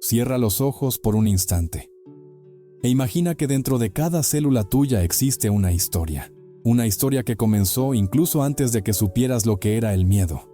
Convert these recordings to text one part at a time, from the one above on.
Cierra los ojos por un instante e imagina que dentro de cada célula tuya existe una historia que comenzó incluso antes de que supieras lo que era el miedo.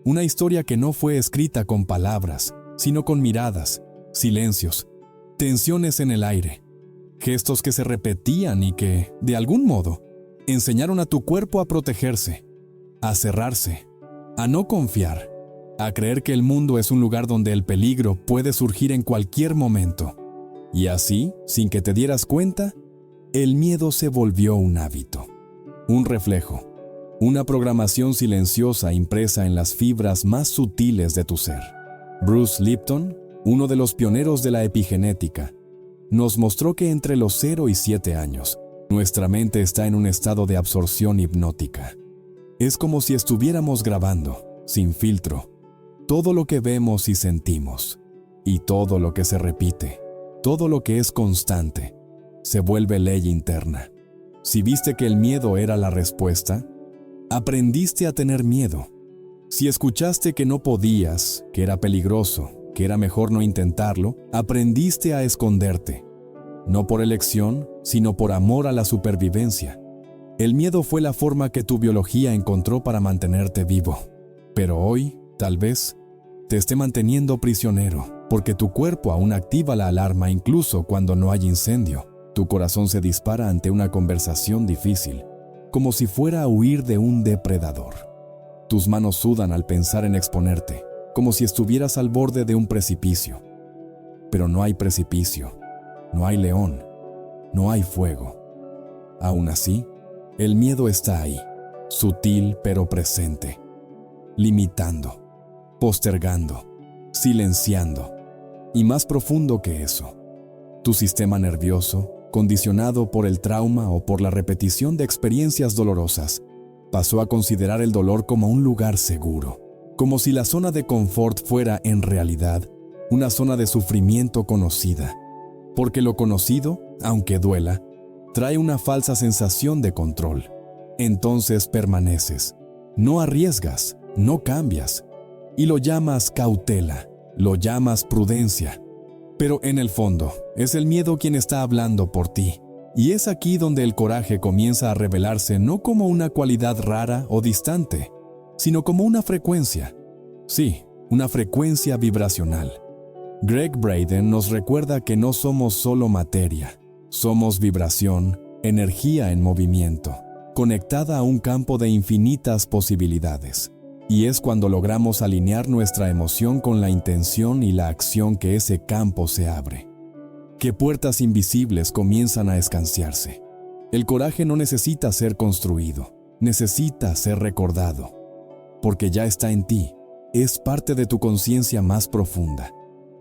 Una historia que no fue escrita con palabras, sino con miradas, silencios, tensiones en el aire, gestos que se repetían y que, de algún modo, enseñaron a tu cuerpo a protegerse, a cerrarse, a no confiar, a creer que el mundo es un lugar donde el peligro puede surgir en cualquier momento. Y así, sin que te dieras cuenta, el miedo se volvió un hábito, un reflejo, una programación silenciosa impresa en las fibras más sutiles de tu ser. Bruce Lipton, uno de los pioneros de la epigenética, nos mostró que entre los 0 y 7 años, nuestra mente está en un estado de absorción hipnótica. Es como si estuviéramos grabando, sin filtro, todo lo que vemos y sentimos, y todo lo que se repite, todo lo que es constante, se vuelve ley interna. Si viste que el miedo era la respuesta, aprendiste a tener miedo. Si escuchaste que no podías, que era peligroso, que era mejor no intentarlo, aprendiste a esconderte. No por elección, sino por amor a la supervivencia. El miedo fue la forma que tu biología encontró para mantenerte vivo. Pero hoy, tal vez, te esté manteniendo prisionero, porque tu cuerpo aún activa la alarma incluso cuando no hay incendio. Tu corazón se dispara ante una conversación difícil, como si fuera a huir de un depredador. Tus manos sudan al pensar en exponerte, como si estuvieras al borde de un precipicio. Pero no hay precipicio, no hay león, no hay fuego. Aún así, el miedo está ahí, sutil pero presente, limitando, postergando, silenciando. Y más profundo que eso, tu sistema nervioso, condicionado por el trauma o por la repetición de experiencias dolorosas, pasó a considerar el dolor como un lugar seguro, como si la zona de confort fuera, en realidad, una zona de sufrimiento conocida. Porque lo conocido, aunque duela, trae una falsa sensación de control. Entonces permaneces, no arriesgas, no cambias, y lo llamas cautela, lo llamas prudencia. Pero en el fondo, es el miedo quien está hablando por ti. Y es aquí donde el coraje comienza a revelarse no como una cualidad rara o distante, sino como una frecuencia. Sí, una frecuencia vibracional. Gregg Braden nos recuerda que no somos solo materia, somos vibración, energía en movimiento, conectada a un campo de infinitas posibilidades. Y es cuando logramos alinear nuestra emoción con la intención y la acción que ese campo se abre, que puertas invisibles comienzan a escanciarse. El coraje no necesita ser construido, necesita ser recordado, porque ya está en ti, es parte de tu conciencia más profunda,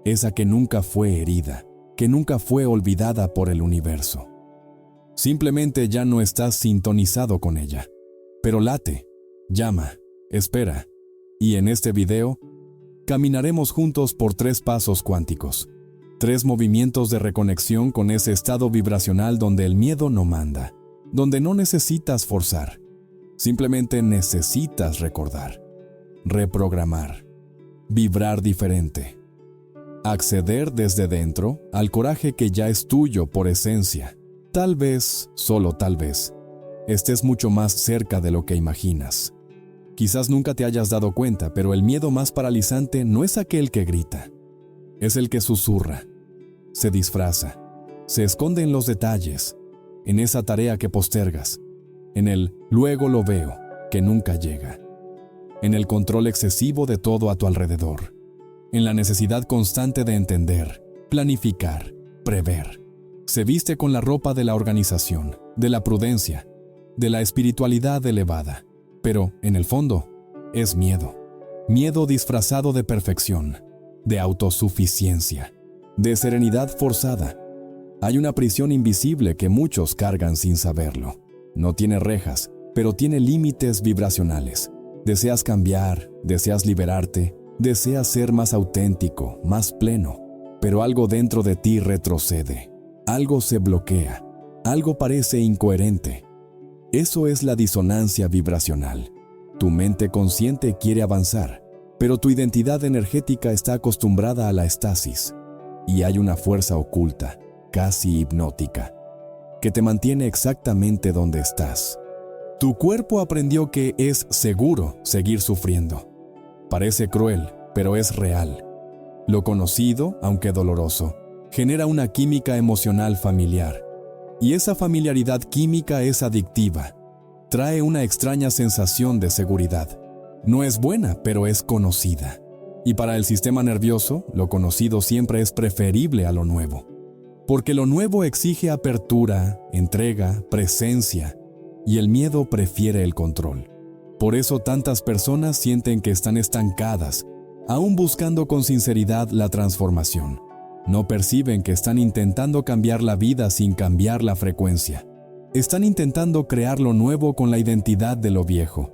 esa que nunca fue herida, que nunca fue olvidada por el universo. Simplemente ya no estás sintonizado con ella, pero late, llama, espera, y en este video, caminaremos juntos por 3 pasos cuánticos, 3 movimientos de reconexión con ese estado vibracional donde el miedo no manda, donde no necesitas forzar, simplemente necesitas recordar, reprogramar, vibrar diferente, acceder desde dentro al coraje que ya es tuyo por esencia. Tal vez, solo tal vez, estés mucho más cerca de lo que imaginas. Quizás nunca te hayas dado cuenta, pero el miedo más paralizante no es aquel que grita. Es el que susurra, se disfraza, se esconde en los detalles, en esa tarea que postergas, en el luego lo veo, que nunca llega, en el control excesivo de todo a tu alrededor, en la necesidad constante de entender, planificar, prever. Se viste con la ropa de la organización, de la prudencia, de la espiritualidad elevada. Pero, en el fondo, es miedo. Miedo disfrazado de perfección, de autosuficiencia, de serenidad forzada. Hay una prisión invisible que muchos cargan sin saberlo. No tiene rejas, pero tiene límites vibracionales. Deseas cambiar, deseas liberarte, deseas ser más auténtico, más pleno. Pero algo dentro de ti retrocede. Algo se bloquea. Algo parece incoherente. Eso es la disonancia vibracional. Tu mente consciente quiere avanzar, pero tu identidad energética está acostumbrada a la estasis. y hay una fuerza oculta, casi hipnótica, que te mantiene exactamente donde estás. Tu cuerpo aprendió que es seguro seguir sufriendo. Parece cruel, pero es real. Lo conocido, aunque doloroso, genera una química emocional familiar. Y esa familiaridad química es adictiva. Trae una extraña sensación de seguridad. No es buena, pero es conocida. Y para el sistema nervioso, lo conocido siempre es preferible a lo nuevo. Porque lo nuevo exige apertura, entrega, presencia, y el miedo prefiere el control. Por eso tantas personas sienten que están estancadas, aún buscando con sinceridad la transformación. No perciben que están intentando cambiar la vida sin cambiar la frecuencia. Están intentando crear lo nuevo con la identidad de lo viejo.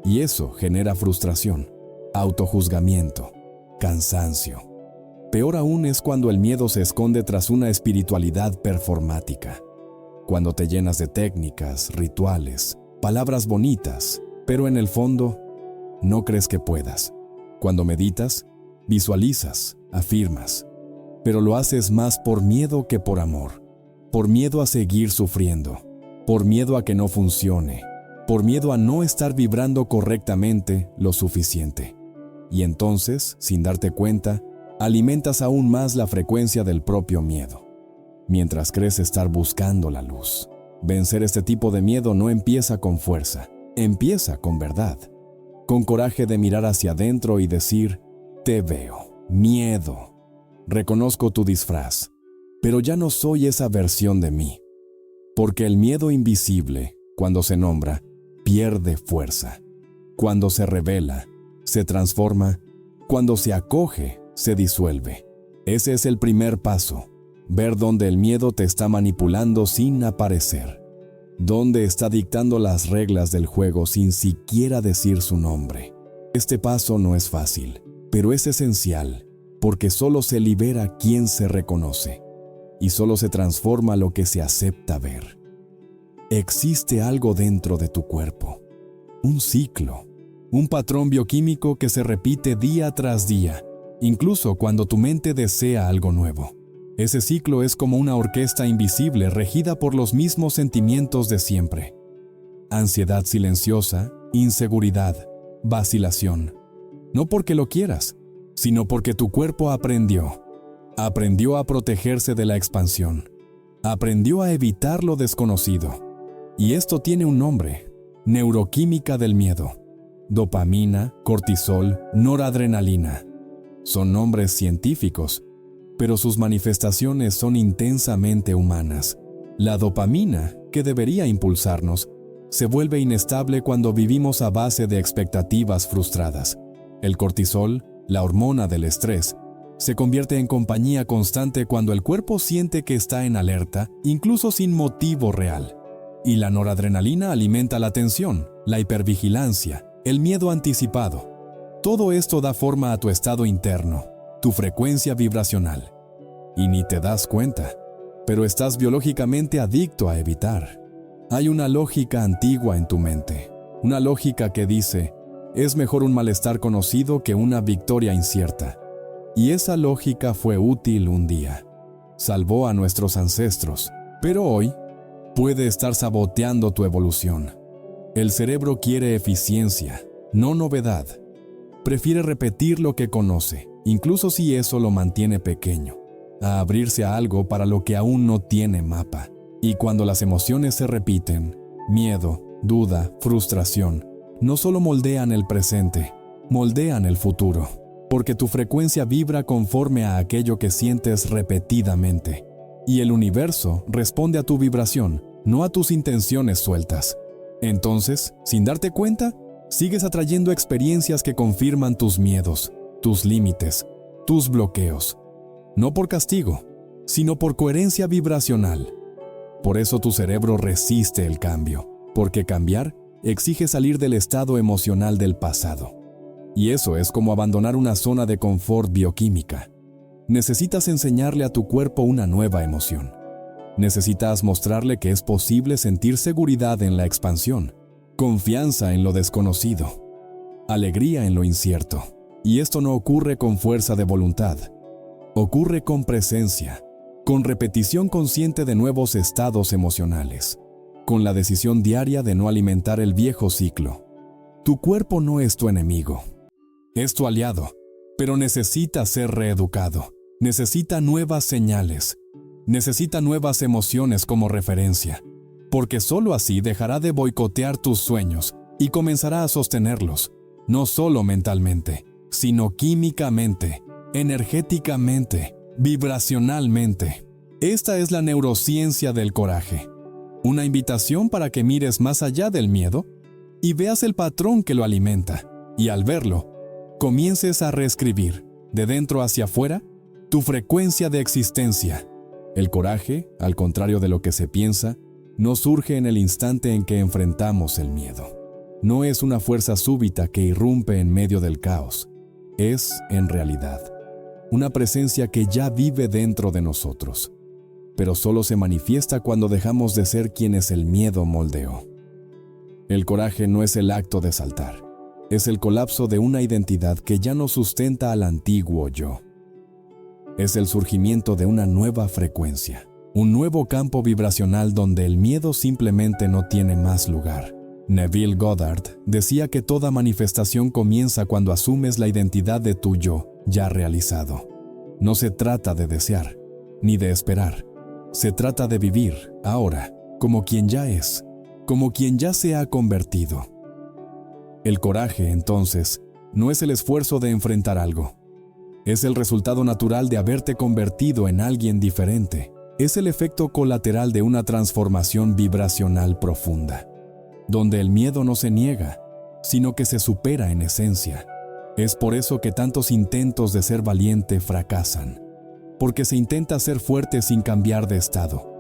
Y eso genera frustración, autojuzgamiento, cansancio. Peor aún es cuando el miedo se esconde tras una espiritualidad performática. Cuando te llenas de técnicas, rituales, palabras bonitas, pero en el fondo no crees que puedas. Cuando meditas, visualizas, afirmas, pero lo haces más por miedo que por amor, por miedo a seguir sufriendo, por miedo a que no funcione, por miedo a no estar vibrando correctamente lo suficiente. Y entonces, sin darte cuenta, alimentas aún más la frecuencia del propio miedo, mientras crees estar buscando la luz. Vencer este tipo de miedo no empieza con fuerza, empieza con verdad, con coraje de mirar hacia adentro y decir: te veo, miedo, reconozco tu disfraz, pero ya no soy esa versión de mí. Porque el miedo invisible, cuando se nombra, pierde fuerza. Cuando se revela, se transforma. Cuando se acoge, se disuelve. Ese es el primer paso, ver dónde el miedo te está manipulando sin aparecer. Dónde está dictando las reglas del juego sin siquiera decir su nombre. Este paso no es fácil, pero es esencial, porque solo se libera quien se reconoce, y solo se transforma lo que se acepta ver. Existe algo dentro de tu cuerpo, un ciclo, un patrón bioquímico que se repite día tras día, incluso cuando tu mente desea algo nuevo. Ese ciclo es como una orquesta invisible regida por los mismos sentimientos de siempre. Ansiedad silenciosa, inseguridad, vacilación. No porque lo quieras, sino porque tu cuerpo aprendió. Aprendió a protegerse de la expansión. Aprendió a evitar lo desconocido. Y esto tiene un nombre: neuroquímica del miedo. Dopamina, cortisol, noradrenalina. Son nombres científicos, pero sus manifestaciones son intensamente humanas. La dopamina, que debería impulsarnos, se vuelve inestable cuando vivimos a base de expectativas frustradas. El cortisol, la hormona del estrés, se convierte en compañía constante cuando el cuerpo siente que está en alerta, incluso sin motivo real. Y la noradrenalina alimenta la tensión, la hipervigilancia, el miedo anticipado. Todo esto da forma a tu estado interno, tu frecuencia vibracional. Y ni te das cuenta, pero estás biológicamente adicto a evitar. Hay una lógica antigua en tu mente, una lógica que dice: es mejor un malestar conocido que una victoria incierta. Y esa lógica fue útil un día. Salvó a nuestros ancestros, pero hoy puede estar saboteando tu evolución. El cerebro quiere eficiencia, no novedad. Prefiere repetir lo que conoce, incluso si eso lo mantiene pequeño, a abrirse a algo para lo que aún no tiene mapa. Y cuando las emociones se repiten, miedo, duda, frustración, no solo moldean el presente, moldean el futuro, porque tu frecuencia vibra conforme a aquello que sientes repetidamente. Y el universo responde a tu vibración, no a tus intenciones sueltas. Entonces, sin darte cuenta, sigues atrayendo experiencias que confirman tus miedos, tus límites, tus bloqueos. No por castigo, sino por coherencia vibracional. Por eso tu cerebro resiste el cambio, porque cambiar exige salir del estado emocional del pasado. Y eso es como abandonar una zona de confort bioquímica. Necesitas enseñarle a tu cuerpo una nueva emoción. Necesitas mostrarle que es posible sentir seguridad en la expansión, confianza en lo desconocido, alegría en lo incierto. Y esto no ocurre con fuerza de voluntad. Ocurre con presencia, con repetición consciente de nuevos estados emocionales, con la decisión diaria de no alimentar el viejo ciclo. Tu cuerpo no es tu enemigo, es tu aliado, pero necesita ser reeducado, necesita nuevas señales, necesita nuevas emociones como referencia, porque solo así dejará de boicotear tus sueños y comenzará a sostenerlos, no solo mentalmente, sino químicamente, energéticamente, vibracionalmente. Esta es la neurociencia del coraje, una invitación para que mires más allá del miedo y veas el patrón que lo alimenta, y al verlo, comiences a reescribir, de dentro hacia afuera, tu frecuencia de existencia. El coraje, al contrario de lo que se piensa, no surge en el instante en que enfrentamos el miedo. No es una fuerza súbita que irrumpe en medio del caos. Es, en realidad, una presencia que ya vive dentro de nosotros, pero solo se manifiesta cuando dejamos de ser quienes el miedo moldeó. El coraje no es el acto de saltar, es el colapso de una identidad que ya no sustenta al antiguo yo. Es el surgimiento de una nueva frecuencia, un nuevo campo vibracional donde el miedo simplemente no tiene más lugar. Neville Goddard decía que toda manifestación comienza cuando asumes la identidad de tu yo ya realizado. No se trata de desear, ni de esperar. Se trata de vivir, ahora, como quien ya es, como quien ya se ha convertido. El coraje, entonces, no es el esfuerzo de enfrentar algo. Es el resultado natural de haberte convertido en alguien diferente. Es el efecto colateral de una transformación vibracional profunda, donde el miedo no se niega, sino que se supera en esencia. Es por eso que tantos intentos de ser valiente fracasan, porque se intenta ser fuerte sin cambiar de estado.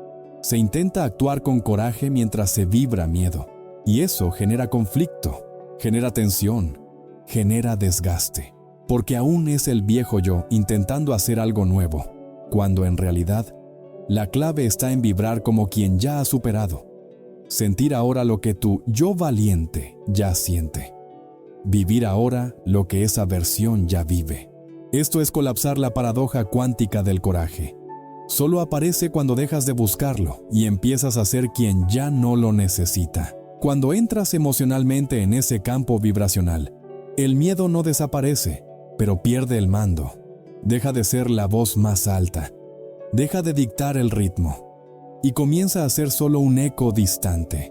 Se intenta actuar con coraje mientras se vibra miedo, y eso genera conflicto, genera tensión, genera desgaste, porque aún es el viejo yo intentando hacer algo nuevo, cuando en realidad la clave está en vibrar como quien ya ha superado. Sentir ahora lo que tu yo valiente ya siente. Vivir ahora lo que esa versión ya vive. Esto es colapsar la paradoja cuántica del coraje. Solo aparece cuando dejas de buscarlo y empiezas a ser quien ya no lo necesita. Cuando entras emocionalmente en ese campo vibracional, el miedo no desaparece, pero pierde el mando. Deja de ser la voz más alta. Deja de dictar el ritmo y comienza a ser solo un eco distante,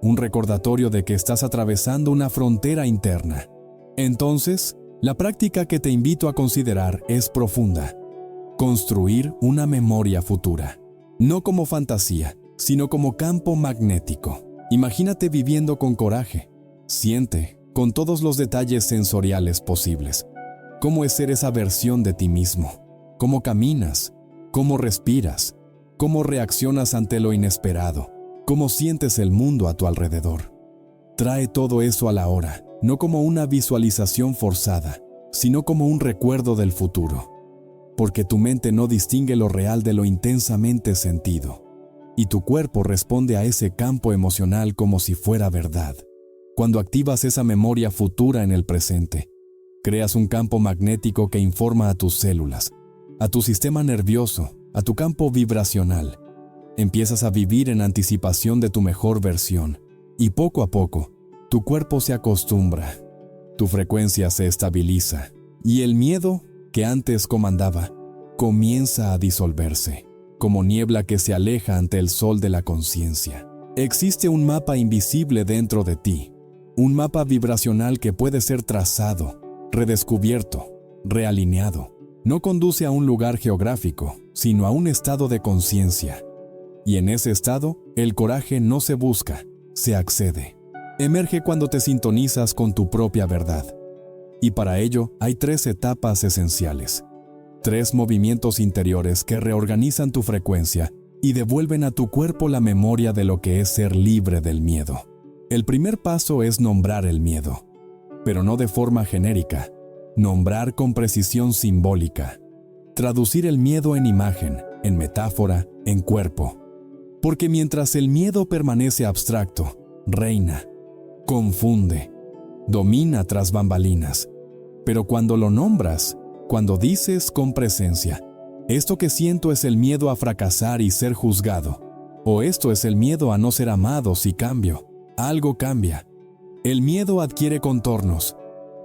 un recordatorio de que estás atravesando una frontera interna. Entonces, la práctica que te invito a considerar es profunda. Construir una memoria futura, no como fantasía, sino como campo magnético. Imagínate viviendo con coraje. Siente, con todos los detalles sensoriales posibles, cómo es ser esa versión de ti mismo, cómo caminas, cómo respiras, cómo reaccionas ante lo inesperado, cómo sientes el mundo a tu alrededor. Trae todo eso a la hora, no como una visualización forzada, sino como un recuerdo del futuro. Porque tu mente no distingue lo real de lo intensamente sentido, y tu cuerpo responde a ese campo emocional como si fuera verdad. Cuando activas esa memoria futura en el presente, creas un campo magnético que informa a tus células, a tu sistema nervioso, a tu campo vibracional. Empiezas a vivir en anticipación de tu mejor versión, y poco a poco, tu cuerpo se acostumbra, tu frecuencia se estabiliza, y el miedo que antes comandaba comienza a disolverse, como niebla que se aleja ante el sol de la conciencia. Existe un mapa invisible dentro de ti, un mapa vibracional que puede ser trazado, redescubierto, realineado. No conduce a un lugar geográfico, sino a un estado de conciencia. Y en ese estado, el coraje no se busca, se accede. Emerge cuando te sintonizas con tu propia verdad. Y para ello hay 3 etapas esenciales. 3 movimientos interiores que reorganizan tu frecuencia y devuelven a tu cuerpo la memoria de lo que es ser libre del miedo. El primer paso es nombrar el miedo, pero no de forma genérica. Nombrar con precisión simbólica. Traducir el miedo en imagen, en metáfora, en cuerpo. Porque mientras el miedo permanece abstracto, reina, confunde, domina tras bambalinas. Pero cuando lo nombras, cuando dices con presencia, Esto que siento es el miedo a fracasar y ser juzgado. O esto es el miedo a no ser amado si cambio. Algo cambia. El miedo adquiere contornos.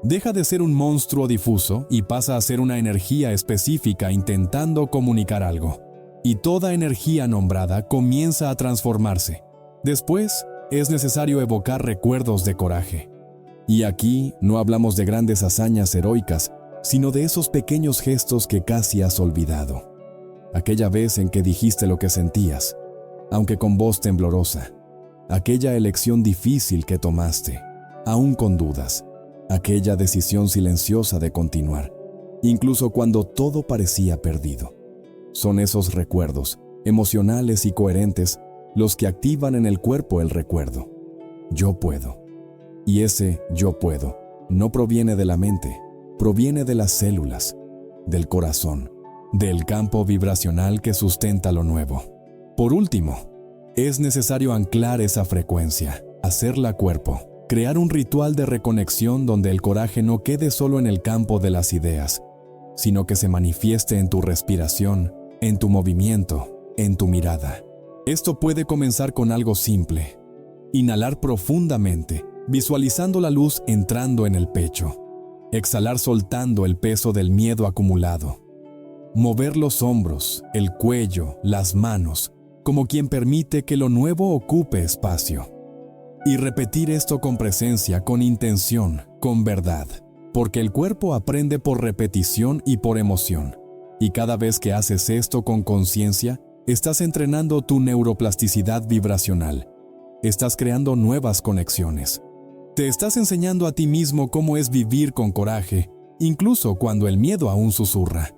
Deja de ser un monstruo difuso y pasa a ser una energía específica intentando comunicar algo. Y toda energía nombrada comienza a transformarse. Después, es necesario evocar recuerdos de coraje. Y aquí no hablamos de grandes hazañas heroicas, sino de esos pequeños gestos que casi has olvidado. Aquella vez en que dijiste lo que sentías, aunque con voz temblorosa. Aquella elección difícil que tomaste, aún con dudas. Aquella decisión silenciosa de continuar, incluso cuando todo parecía perdido. Son esos recuerdos, emocionales y coherentes, los que activan en el cuerpo el recuerdo. Yo puedo. Y ese yo puedo no proviene de la mente, proviene de las células, del corazón, del campo vibracional que sustenta lo nuevo. Por último, es necesario anclar esa frecuencia, hacerla cuerpo, crear un ritual de reconexión donde el coraje no quede solo en el campo de las ideas, sino que se manifieste en tu respiración, en tu movimiento, en tu mirada. Esto puede comenzar con algo simple. Inhalar profundamente, visualizando la luz entrando en el pecho. Exhalar soltando el peso del miedo acumulado. Mover los hombros, el cuello, las manos, como quien permite que lo nuevo ocupe espacio. Y repetir esto con presencia, con intención, con verdad, porque el cuerpo aprende por repetición y por emoción. Y cada vez que haces esto con conciencia, estás entrenando tu neuroplasticidad vibracional. Estás creando nuevas conexiones. Te estás enseñando a ti mismo cómo es vivir con coraje, incluso cuando el miedo aún susurra.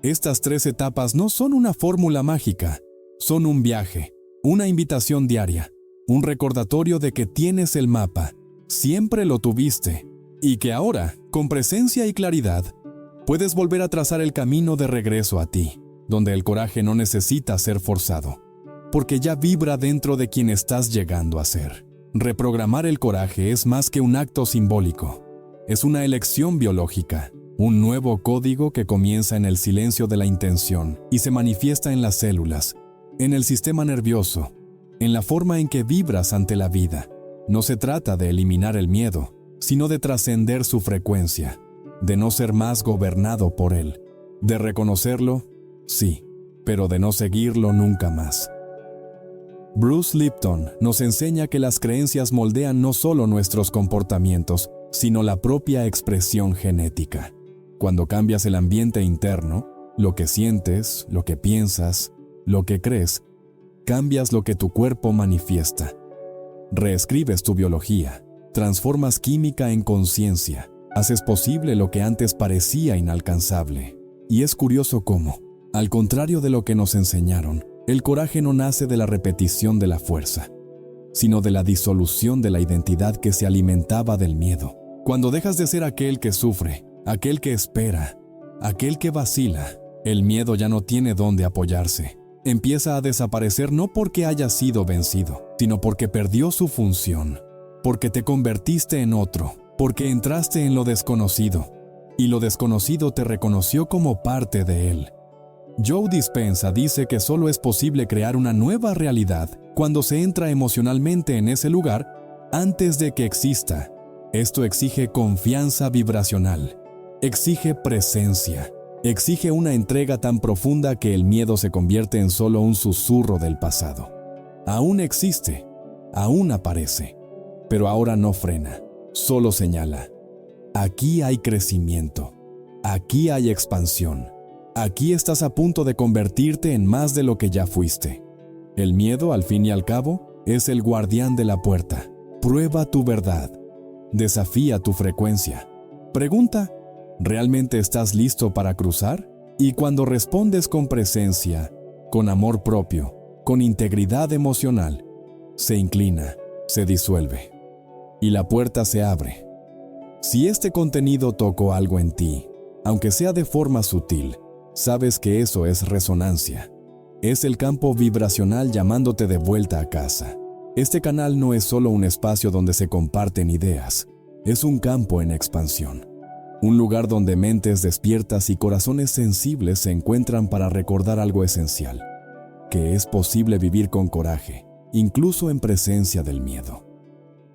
Estas 3 etapas no son una fórmula mágica, son un viaje, una invitación diaria, un recordatorio de que tienes el mapa, siempre lo tuviste, y que ahora, con presencia y claridad, puedes volver a trazar el camino de regreso a ti, donde el coraje no necesita ser forzado, porque ya vibra dentro de quien estás llegando a ser. Reprogramar el coraje es más que un acto simbólico, es una elección biológica, un nuevo código que comienza en el silencio de la intención y se manifiesta en las células, en el sistema nervioso, en la forma en que vibras ante la vida. No se trata de eliminar el miedo, sino de trascender su frecuencia, de no ser más gobernado por él, de reconocerlo, sí, pero de no seguirlo nunca más. Bruce Lipton nos enseña que las creencias moldean no solo nuestros comportamientos, sino la propia expresión genética. Cuando cambias el ambiente interno, lo que sientes, lo que piensas, lo que crees, cambias lo que tu cuerpo manifiesta. Reescribes tu biología, transformas química en conciencia, haces posible lo que antes parecía inalcanzable. Y es curioso cómo, al contrario de lo que nos enseñaron, el coraje no nace de la repetición de la fuerza, sino de la disolución de la identidad que se alimentaba del miedo. Cuando dejas de ser aquel que sufre, aquel que espera, aquel que vacila, el miedo ya no tiene dónde apoyarse. Empieza a desaparecer no porque haya sido vencido, sino porque perdió su función, porque te convertiste en otro, porque entraste en lo desconocido, y lo desconocido te reconoció como parte de él. Joe Dispenza dice que solo es posible crear una nueva realidad cuando se entra emocionalmente en ese lugar antes de que exista. Esto exige confianza vibracional, exige presencia, exige una entrega tan profunda que el miedo se convierte en solo un susurro del pasado. Aún existe, aún aparece, pero ahora no frena, solo señala. Aquí hay crecimiento, aquí hay expansión. Aquí estás a punto de convertirte en más de lo que ya fuiste. El miedo, al fin y al cabo, es el guardián de la puerta. Prueba tu verdad. Desafía tu frecuencia. Pregunta, ¿realmente estás listo para cruzar? Y cuando respondes con presencia, con amor propio, con integridad emocional, se inclina, se disuelve. Y la puerta se abre. Si este contenido tocó algo en ti, aunque sea de forma sutil, sabes que eso es resonancia. Es el campo vibracional llamándote de vuelta a casa. Este canal no es solo un espacio donde se comparten ideas, es un campo en expansión. Un lugar donde mentes despiertas y corazones sensibles se encuentran para recordar algo esencial, que es posible vivir con coraje, incluso en presencia del miedo.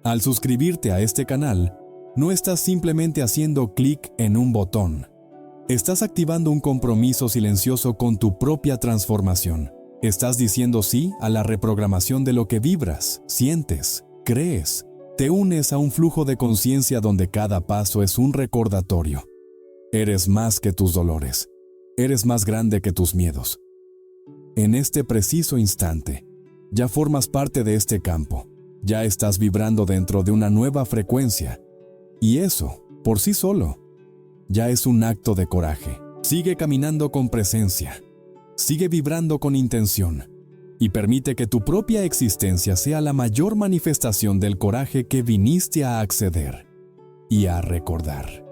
Al suscribirte a este canal, no estás simplemente haciendo clic en un botón. Estás activando un compromiso silencioso con tu propia transformación. Estás diciendo sí a la reprogramación de lo que vibras, sientes, crees. Te unes a un flujo de conciencia donde cada paso es un recordatorio. Eres más que tus dolores. Eres más grande que tus miedos. En este preciso instante, ya formas parte de este campo. Ya estás vibrando dentro de una nueva frecuencia. Y eso, por sí solo, ya es un acto de coraje. Sigue caminando con presencia. Sigue vibrando con intención. Y permite que tu propia existencia sea la mayor manifestación del coraje que viniste a acceder y a recordar.